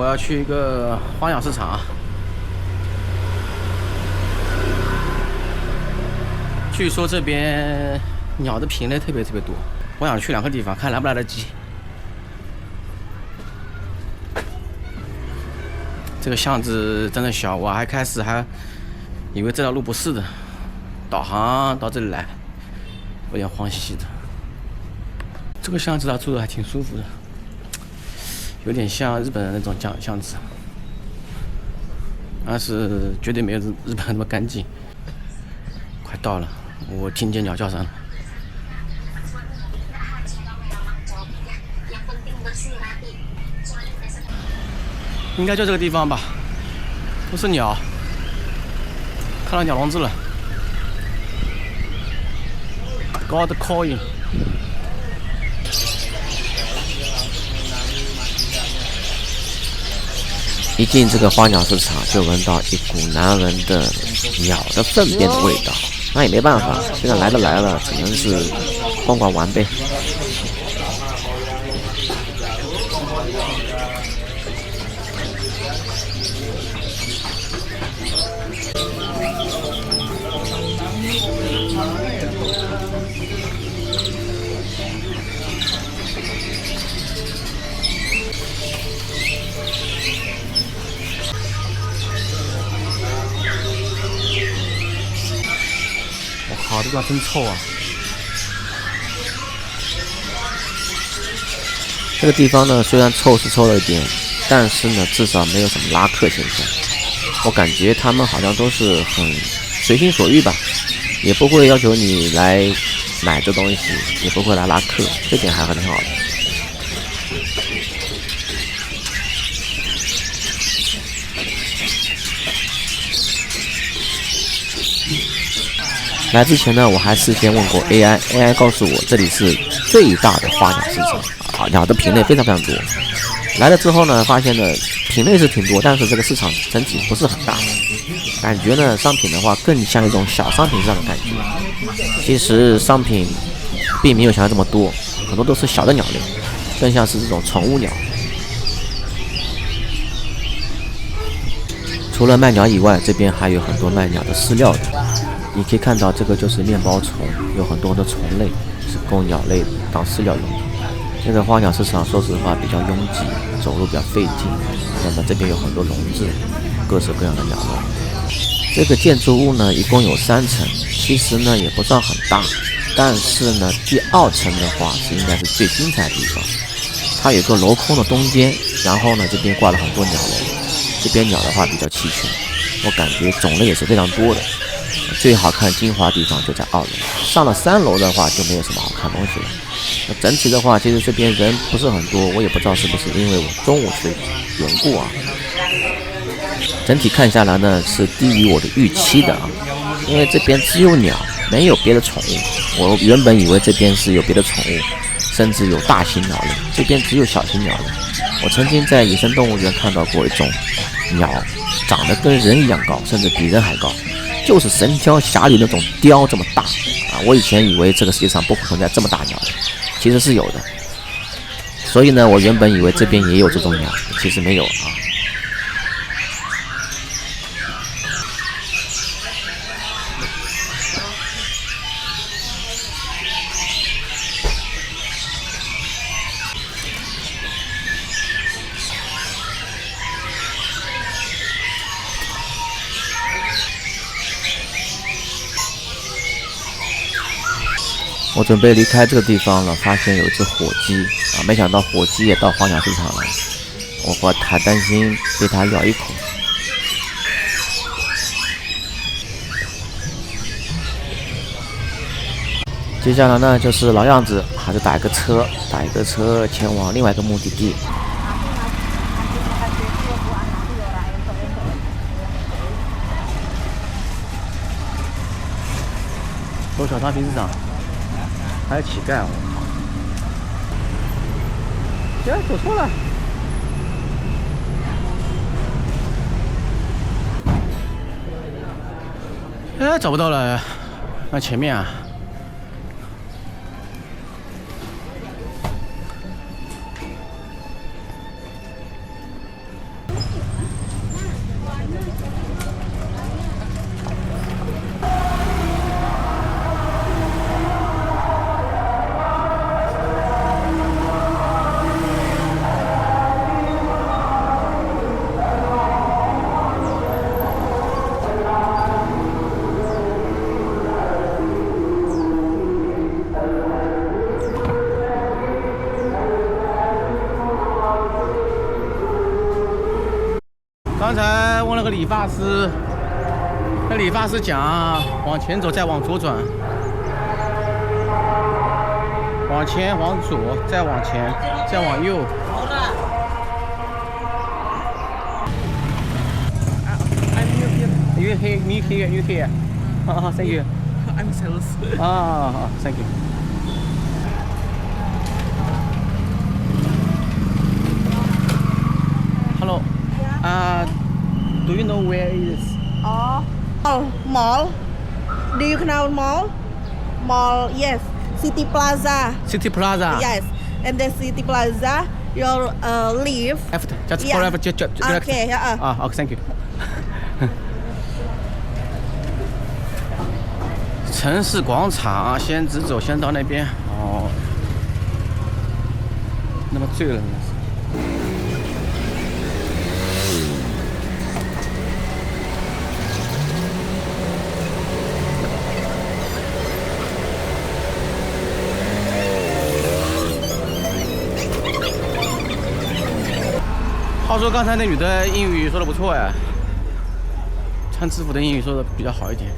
我要去一个花鸟市场，据说这边鸟的品类特别多，我想去2个地方，看来不来得及。这个巷子真的小，我开始以为这条路不是的，导航到这里来，有点慌兮兮的。这个巷子它住的还挺舒服的，有点像日本的那种巷子，但是绝对没有日本那么干净。快到了，我听见鸟叫声了。应该就这个地方吧，都是鸟，看到鸟笼子了。God calling。一进这个花鸟市场，就闻到一股难闻的鸟的粪便的味道。那也没办法，现在来了，只能是逛完呗。这地方真臭啊！这个地方呢，虽然臭是臭了一点，但是呢，至少没有什么拉客现象。我感觉他们好像都是很随心所欲吧，也不会要求你来买这东西，也不会来拉客，这点还挺好的。来之前呢，我还事先问过 AI 告诉我这里是最大的花鸟市场，鸟的品类非常多。来了之后呢，发现呢品类是挺多，但是这个市场整体不是很大，感觉呢商品的话更像一种小商品市场的感觉。其实商品并没有想象这么多，很多都是小的鸟类，更像是这种宠物鸟。除了卖鸟以外，这边还有很多卖鸟的饲料的。你可以看到，这个就是面包虫，有很多的虫类是供鸟类当饲料用的。这个花鸟市场说实话比较拥挤，走路比较费劲。那么这边有很多笼子，各式各样的鸟笼。这个建筑物呢，一共有3层，其实呢也不算很大，但是呢第2层的话是应该是最精彩的地方。它有个镂空的东间，然后呢这边挂了很多鸟笼，这边鸟的话比较齐全，我感觉种类也是非常多的。最好看精华地方就在2楼，上了3楼的话就没有什么好看东西了。那整体的话，其实这边人不是很多，我也不知道是不是因为我中午去的缘故啊。整体看下来呢，是低于我的预期的啊，因为这边只有鸟，没有别的宠物。我原本以为这边是有别的宠物，甚至有大型鸟类，这边只有小型鸟类。我曾经在野生动物园看到过一种鸟，长得跟人一样高，甚至比人还高。就是神雕侠侣那种雕这么大啊！我以前以为这个世界上不存在这么大鸟的，其实是有的。所以呢，我原本以为这边也有这种鸟，其实没有啊。我准备离开这个地方了，发现有一只火鸡啊，没想到火鸡也到花鸟市场了，我还担心被它咬一口。接下来呢，就是老样子，还是打一个车前往另外一个目的地。走小商品市场。还有乞丐，我靠！哎，走错了。哎，找不到了，那前面啊。刚才问了个理发师，那理发师讲往前走，再往左转，往前往左，再往前，再往右。You here, me here, you here. Thank you. I'm sales. Thank you. Hello. Do you know where it is? Mall. Do you know mall? Mall, yes. City Plaza. City Plaza. Yes. And then City Plaza, you'll leave. Left. Just Yeah. go left. Just left. Okay. Okay. Thank you. 城市广场，先直走，先到那边。哦，那么醉了，真的是。话说刚才那女的英语说的不错哎，穿制服的英语说的比较好一点。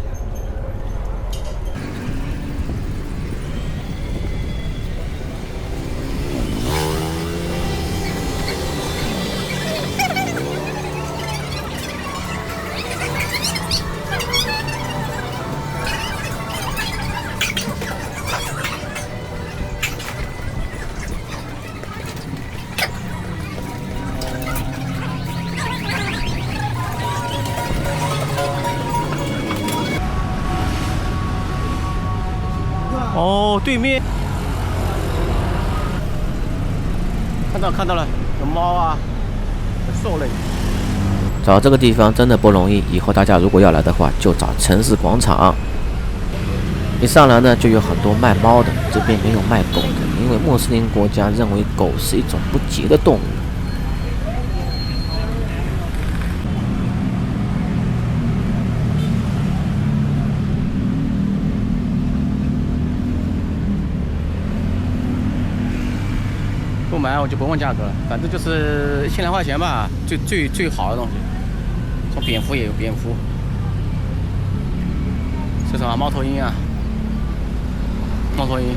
哦，对面看到了，有猫啊，有兽类。找这个地方真的不容易，以后大家如果要来的话，就找城市广场。一上来呢，就有很多卖猫的，这边没有卖狗的，因为穆斯林国家认为狗是一种不洁的动物。不买我就不问价格了，反正就是1000来块钱吧，最好的东西。从蝙蝠也有蝙蝠，这什么猫头鹰啊？猫头鹰。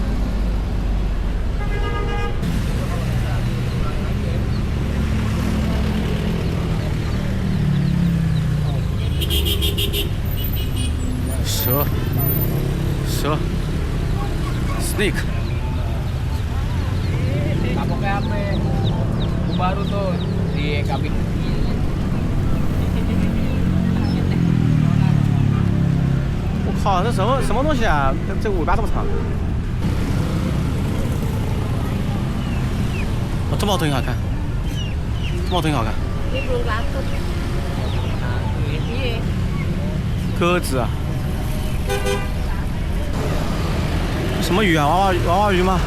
蛇 ，snake。baru tuh di kambing. 我靠，这什么东西啊？这尾巴这么长。哦，这猫头鹰好看，这猫头鹰好看。鸽子啊？什么鱼啊？娃娃鱼吗？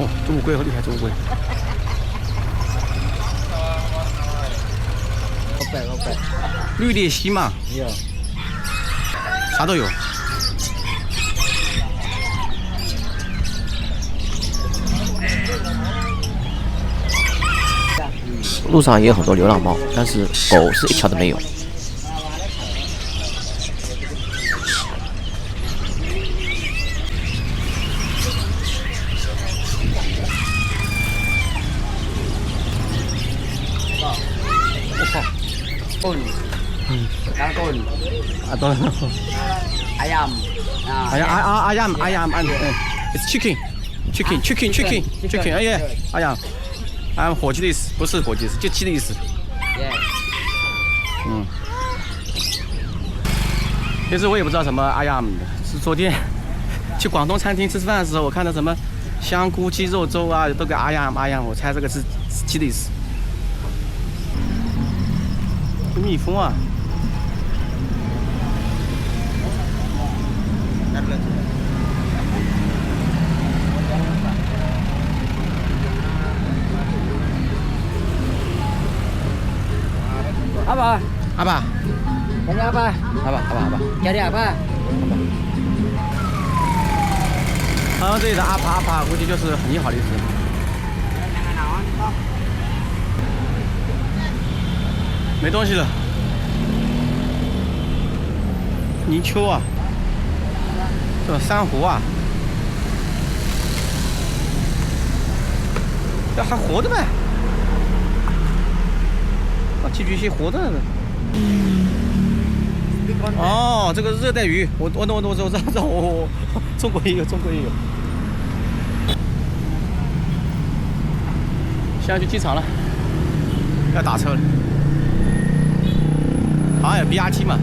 哦，这乌龟好厉害，这乌龟。绿鬣蜥嘛，啥都有。路上也有很多流浪猫，但是狗是一条都没有。Tun, kang tun. Atau Ayam. ayam. It's chicken.哎呀，ayam，火鸡的意思，不是火鸡，就鸡的意思。Yeah. 嗯。其实我也不知道什么ayam的，是昨天去广东餐厅吃饭的时候，我看到什么香菇鸡肉粥啊，都给ayam，我猜这个是鸡的意思。蜜蜂啊！Apa? Apa? Cari apa? Apa? Cari apa? 好像这里的阿帕估计就是很好的意思。没东西了。泥鳅啊，这个珊瑚啊，这还活着呗？啊，寄居蟹活着呢。哦，这个热带鱼，我知道，我中国也有。现在去机场了，要打车了。好像有 BRT 嘛。